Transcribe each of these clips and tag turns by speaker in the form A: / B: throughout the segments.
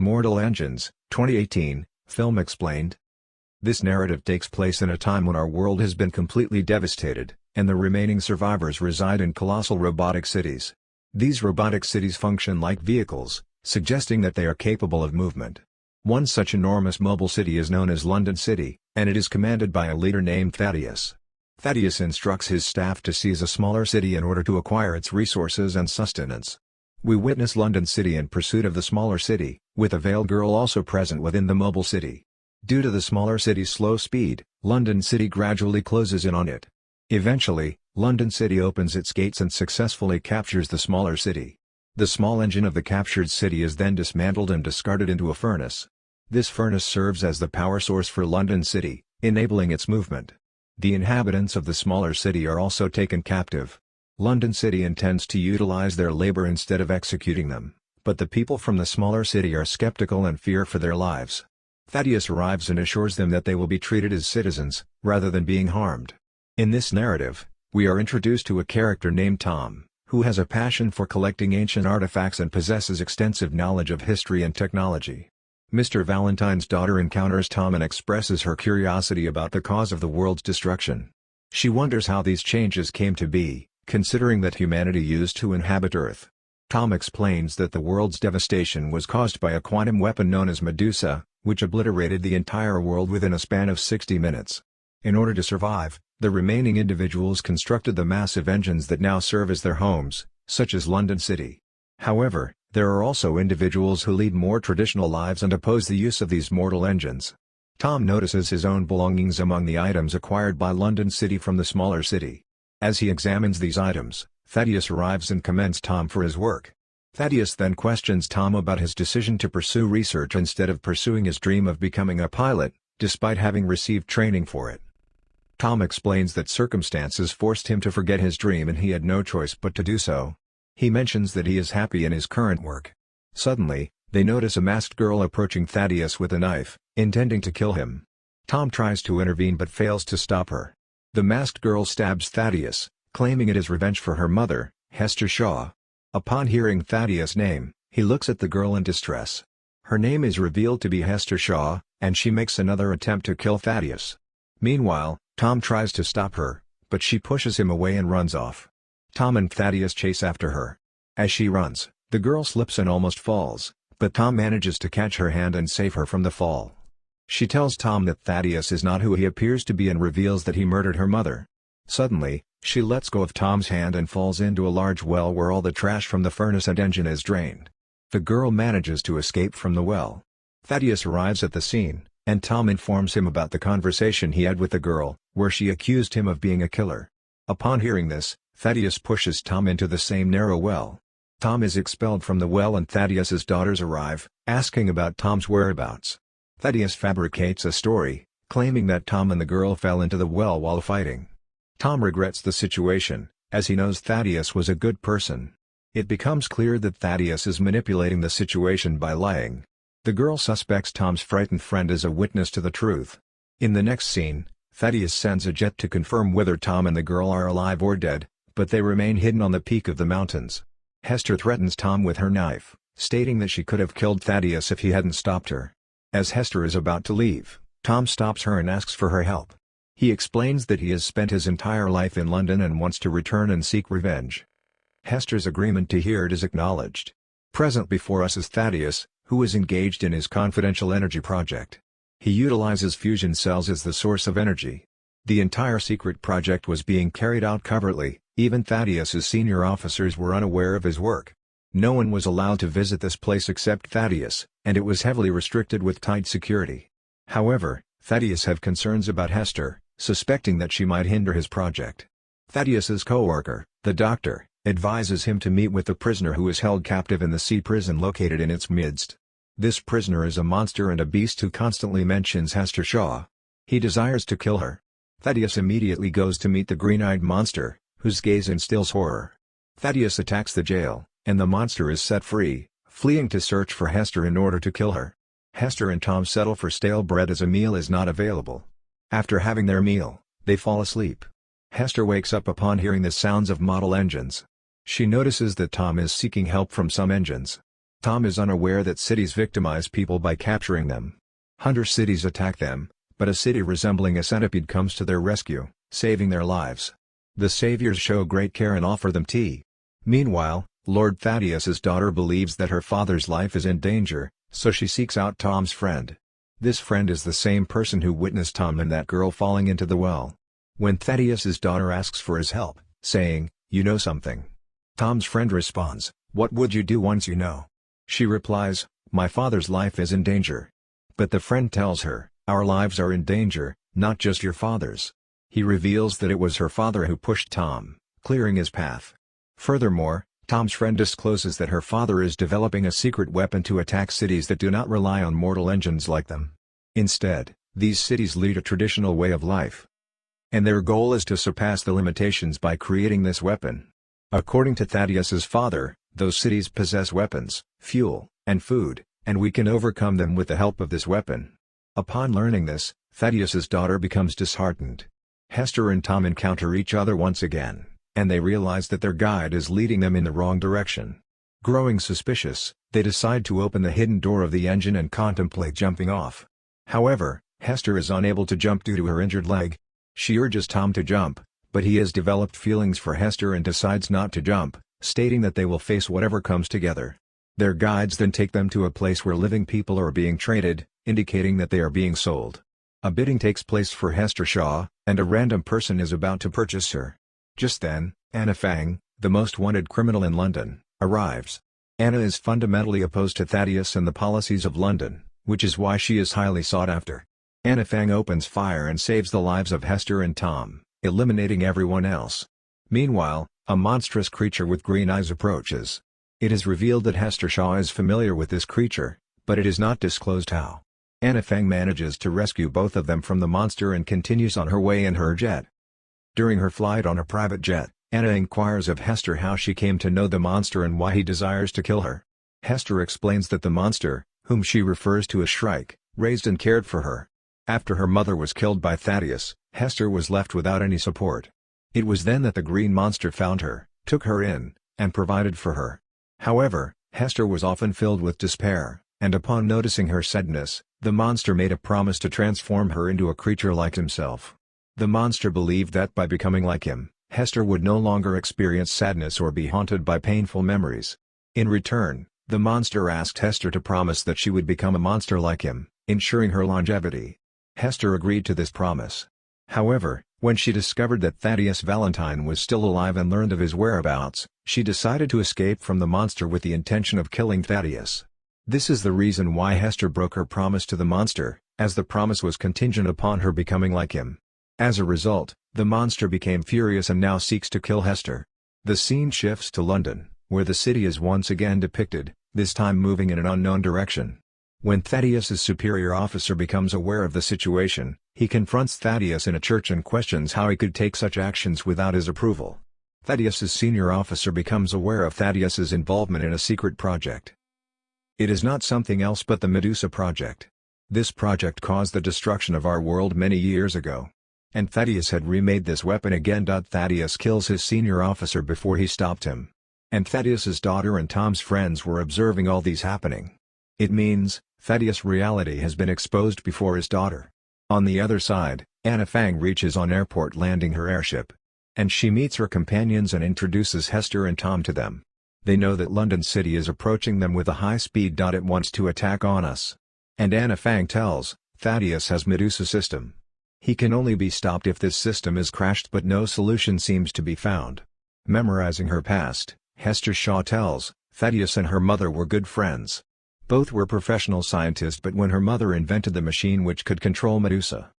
A: Mortal Engines, 2018, film explained. This narrative takes place in a time when our world has been completely devastated, and the remaining survivors reside in colossal robotic cities. These robotic cities function like vehicles, suggesting that they are capable of movement. One such enormous mobile city is known as London City, and it is commanded by a leader named Thaddeus. Thaddeus instructs his staff to seize a smaller city in order to acquire its resources and sustenance. We witness London City in pursuit of the smaller city, with a veiled girl also present within the mobile city. Due to the smaller city's slow speed, London City gradually closes in on it. Eventually, London City opens its gates and successfully captures the smaller city. The small engine of the captured city is then dismantled and discarded into a furnace. This furnace serves as the power source for London City, enabling its movement. The inhabitants of the smaller city are also taken captive. London City intends to utilize their labor instead of executing them, but the people from the smaller city are skeptical and fear for their lives. Thaddeus arrives and assures them that they will be treated as citizens, rather than being harmed. In this narrative, we are introduced to a character named Tom, who has a passion for collecting ancient artifacts and possesses extensive knowledge of history and technology. Mr. Valentine's daughter encounters Tom and expresses her curiosity about the cause of the world's destruction. She wonders how these changes came to be, considering that humanity used to inhabit Earth. Tom explains that the world's devastation was caused by a quantum weapon known as Medusa, which obliterated the entire world within a span of 60 minutes. In order to survive, the remaining individuals constructed the massive engines that now serve as their homes, such as London City. However, there are also individuals who lead more traditional lives and oppose the use of these mortal engines. Tom notices his own belongings among the items acquired by London City from the smaller city. As he examines these items, Thaddeus arrives and commends Tom for his work. Thaddeus then questions Tom about his decision to pursue research instead of pursuing his dream of becoming a pilot, despite having received training for it. Tom explains that circumstances forced him to forget his dream and he had no choice but to do so. He mentions that he is happy in his current work. Suddenly, they notice a masked girl approaching Thaddeus with a knife, intending to kill him. Tom tries to intervene but fails to stop her. The masked girl stabs Thaddeus, claiming it is revenge for her mother, Hester Shaw. Upon hearing Thaddeus' name, he looks at the girl in distress. Her name is revealed to be Hester Shaw, and she makes another attempt to kill Thaddeus. Meanwhile, Tom tries to stop her, but she pushes him away and runs off. Tom and Thaddeus chase after her. As she runs, the girl slips and almost falls, but Tom manages to catch her hand and save her from the fall. She tells Tom that Thaddeus is not who he appears to be and reveals that he murdered her mother. Suddenly, she lets go of Tom's hand and falls into a large well where all the trash from the furnace and engine is drained. The girl manages to escape from the well. Thaddeus arrives at the scene, and Tom informs him about the conversation he had with the girl, where she accused him of being a killer. Upon hearing this, Thaddeus pushes Tom into the same narrow well. Tom is expelled from the well and Thaddeus's daughters arrive, asking about Tom's whereabouts. Thaddeus fabricates a story, claiming that Tom and the girl fell into the well while fighting. Tom regrets the situation, as he knows Thaddeus was a good person. It becomes clear that Thaddeus is manipulating the situation by lying. The girl suspects Tom's frightened friend as a witness to the truth. In the next scene, Thaddeus sends a jet to confirm whether Tom and the girl are alive or dead, but they remain hidden on the peak of the mountains. Hester threatens Tom with her knife, stating that she could have killed Thaddeus if he hadn't stopped her. As Hester is about to leave, Tom stops her and asks for her help. He explains that he has spent his entire life in London and wants to return and seek revenge. Hester's agreement to hear it is acknowledged. Present before us is Thaddeus, who is engaged in his confidential energy project. He utilizes fusion cells as the source of energy. The entire secret project was being carried out covertly, even Thaddeus's senior officers were unaware of his work. No one was allowed to visit this place except Thaddeus, and it was heavily restricted with tight security. However, Thaddeus had concerns about Hester, suspecting that she might hinder his project. Thaddeus's co-worker, the doctor, advises him to meet with the prisoner who is held captive in the sea prison located in its midst. This prisoner is a monster and a beast who constantly mentions Hester Shaw. He desires to kill her. Thaddeus immediately goes to meet the green-eyed monster, whose gaze instills horror. Thaddeus attacks the jail, and the monster is set free, fleeing to search for Hester in order to kill her. Hester and Tom settle for stale bread as a meal is not available. After having their meal, they fall asleep. Hester wakes up upon hearing the sounds of model engines. She notices that Tom is seeking help from some engines. Tom is unaware that cities victimize people by capturing them. Hunter cities attack them, but a city resembling a centipede comes to their rescue, saving their lives. The saviors show great care and offer them tea. Meanwhile, Lord Thaddeus's daughter believes that her father's life is in danger, so she seeks out Tom's friend. This friend is the same person who witnessed Tom and that girl falling into the well. When Thaddeus's daughter asks for his help, saying, "You know something," Tom's friend responds, "What would you do once you know?" She replies, "My father's life is in danger." But the friend tells her, "Our lives are in danger, not just your father's." He reveals that it was her father who pushed Tom, clearing his path. Furthermore, Tom's friend discloses that her father is developing a secret weapon to attack cities that do not rely on mortal engines like them. Instead, these cities lead a traditional way of life. And their goal is to surpass the limitations by creating this weapon. According to Thaddeus's father, those cities possess weapons, fuel, and food, and we can overcome them with the help of this weapon. Upon learning this, Thaddeus's daughter becomes disheartened. Hester and Tom encounter each other once again, and they realize that their guide is leading them in the wrong direction. Growing suspicious, they decide to open the hidden door of the engine and contemplate jumping off. However, Hester is unable to jump due to her injured leg. She urges Tom to jump, but he has developed feelings for Hester and decides not to jump, stating that they will face whatever comes together. Their guides then take them to a place where living people are being traded, indicating that they are being sold. A bidding takes place for Hester Shaw, and a random person is about to purchase her. Just then, Anna Fang, the most wanted criminal in London, arrives. Anna is fundamentally opposed to Thaddeus and the policies of London, which is why she is highly sought after. Anna Fang opens fire and saves the lives of Hester and Tom, eliminating everyone else. Meanwhile, a monstrous creature with green eyes approaches. It is revealed that Hester Shaw is familiar with this creature, but it is not disclosed how. Anna Fang manages to rescue both of them from the monster and continues on her way in her jet. During her flight on a private jet, Anna inquires of Hester how she came to know the monster and why he desires to kill her. Hester explains that the monster, whom she refers to as Shrike, raised and cared for her. After her mother was killed by Thaddeus, Hester was left without any support. It was then that the green monster found her, took her in, and provided for her. However, Hester was often filled with despair, and upon noticing her sadness, the monster made a promise to transform her into a creature like himself. The monster believed that by becoming like him, Hester would no longer experience sadness or be haunted by painful memories. In return, the monster asked Hester to promise that she would become a monster like him, ensuring her longevity. Hester agreed to this promise. However, when she discovered that Thaddeus Valentine was still alive and learned of his whereabouts, she decided to escape from the monster with the intention of killing Thaddeus. This is the reason why Hester broke her promise to the monster, as the promise was contingent upon her becoming like him. As a result, the monster became furious and now seeks to kill Hester. The scene shifts to London, where the city is once again depicted, this time moving in an unknown direction. When Thaddeus's superior officer becomes aware of the situation, he confronts Thaddeus in a church and questions how he could take such actions without his approval. Thaddeus's senior officer becomes aware of Thaddeus's involvement in a secret project. It is not something else but the Medusa project. This project caused the destruction of our world many years ago. And Thaddeus had remade this weapon again. Thaddeus kills his senior officer before he stopped him. And Thaddeus's daughter and Tom's friends were observing all these happening. It means, Thaddeus' reality has been exposed before his daughter. On the other side, Anna Fang reaches on airport landing her airship. And she meets her companions and introduces Hester and Tom to them. They know that London City is approaching them with a high speed. It wants to attack on us. And Anna Fang tells, Thaddeus has Medusa system. He can only be stopped if this system is crashed, but no solution seems to be found. Memorizing her past, Hester Shaw tells, Thaddeus and her mother were good friends. Both were professional scientists, but when her mother invented the machine which could control Medusa.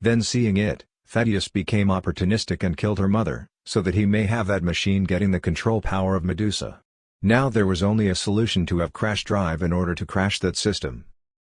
A: Then seeing it, Thaddeus became opportunistic and killed her mother, so that he may have that machine getting the control power of Medusa. Now there was only a solution: to have crash drive in order to crash that system.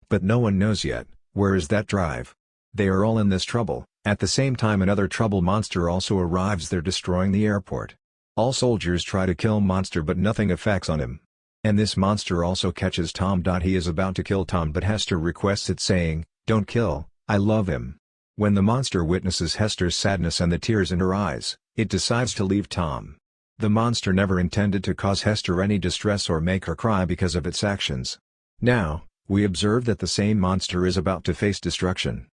A: But no one knows yet, where is that drive? They are all in this trouble. At the same time, another trouble monster also arrives. They're destroying the airport. All soldiers try to kill monster, but nothing affects on him. And this monster also catches Tom. He is about to kill Tom, but Hester requests it, saying, "Don't kill, I love him." When the monster witnesses Hester's sadness and the tears in her eyes, it decides to leave Tom. The monster never intended to cause Hester any distress or make her cry because of its actions. Now, we observe that the same monster is about to face destruction.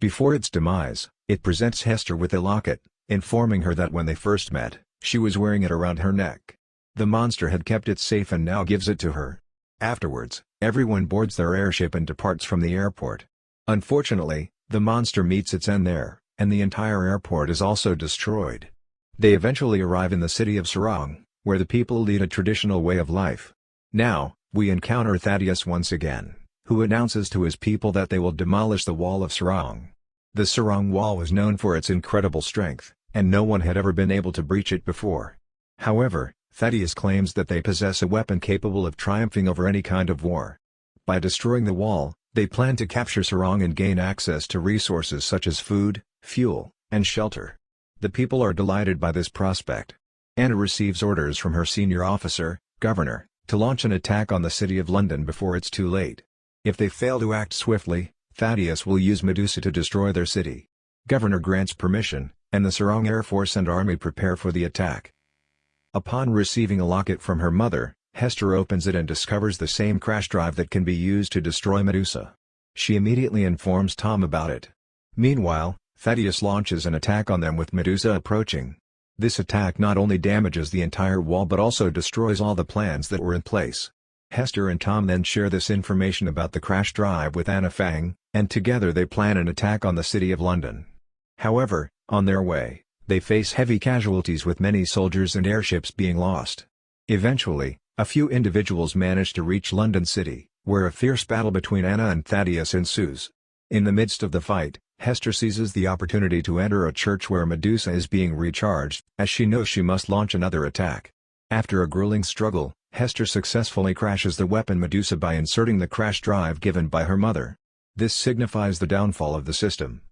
A: Before its demise, it presents Hester with a locket, informing her that when they first met, she was wearing it around her neck. The monster had kept it safe and now gives it to her. Afterwards, everyone boards their airship and departs from the airport. Unfortunately, the monster meets its end there, and the entire airport is also destroyed. They eventually arrive in the city of Sarong, where the people lead a traditional way of life. Now, we encounter Thaddeus once again, who announces to his people that they will demolish the wall of Sarong. The Sarong wall was known for its incredible strength, and no one had ever been able to breach it before. However, Thaddeus claims that they possess a weapon capable of triumphing over any kind of war. By destroying the wall, they plan to capture Sarong and gain access to resources such as food, fuel, and shelter. The people are delighted by this prospect. Anna receives orders from her senior officer, Governor, to launch an attack on the city of London before it's too late. If they fail to act swiftly, Thaddeus will use Medusa to destroy their city. Governor grants permission, and the Sarong Air Force and Army prepare for the attack. Upon receiving a locket from her mother, Hester opens it and discovers the same crash drive that can be used to destroy Medusa. She immediately informs Tom about it. Meanwhile, Thaddeus launches an attack on them with Medusa approaching. This attack not only damages the entire wall but also destroys all the plans that were in place. Hester and Tom then share this information about the crash drive with Anna Fang, and together they plan an attack on the city of London. However, on their way, they face heavy casualties with many soldiers and airships being lost. Eventually, a few individuals manage to reach London City, where a fierce battle between Anna and Thaddeus ensues. In the midst of the fight, Hester seizes the opportunity to enter a church where Medusa is being recharged, as she knows she must launch another attack. After a grueling struggle, Hester successfully crashes the weapon Medusa by inserting the crash drive given by her mother. This signifies the downfall of the system.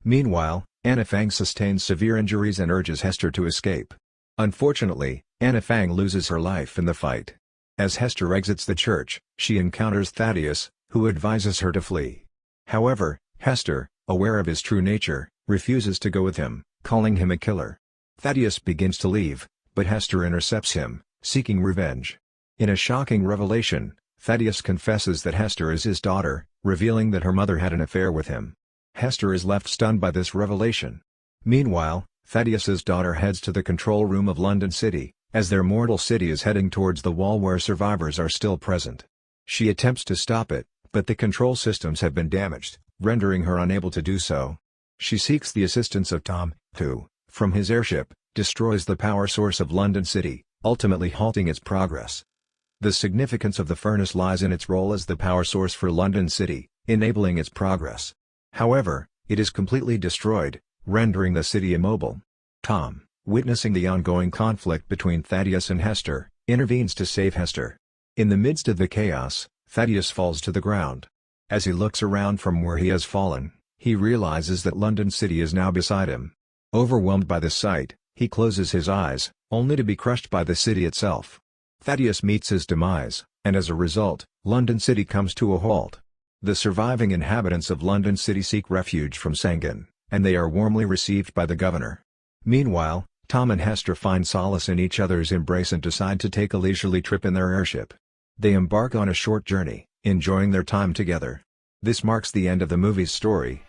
A: Meanwhile, Anna Fang sustains severe injuries and urges Hester to escape. Unfortunately, Anna Fang loses her life in the fight. As Hester exits the church, she encounters Thaddeus, who advises her to flee. However, Hester, aware of his true nature, refuses to go with him, calling him a killer. Thaddeus begins to leave, but Hester intercepts him, seeking revenge. In a shocking revelation, Thaddeus confesses that Hester is his daughter, revealing that her mother had an affair with him. Hester is left stunned by this revelation. Meanwhile, Thaddeus's daughter heads to the control room of London City, as their mortal city is heading towards the wall where survivors are still present. She attempts to stop it, but the control systems have been damaged, rendering her unable to do so. She seeks the assistance of Tom, who, from his airship, destroys the power source of London City, ultimately halting its progress. The significance of the furnace lies in its role as the power source for London City, enabling its progress. However, it is completely destroyed, rendering the city immobile. Tom, witnessing the ongoing conflict between Thaddeus and Hester, intervenes to save Hester. In the midst of the chaos, Thaddeus falls to the ground. As he looks around from where he has fallen, he realizes that London City is now beside him. Overwhelmed by the sight, he closes his eyes, only to be crushed by the city itself. Thaddeus meets his demise, and as a result, London City comes to a halt. The surviving inhabitants of London City seek refuge from Sangan, and they are warmly received by the governor. Meanwhile, Tom and Hester find solace in each other's embrace and decide to take a leisurely trip in their airship. They embark on a short journey, enjoying their time together. This marks the end of the movie's story,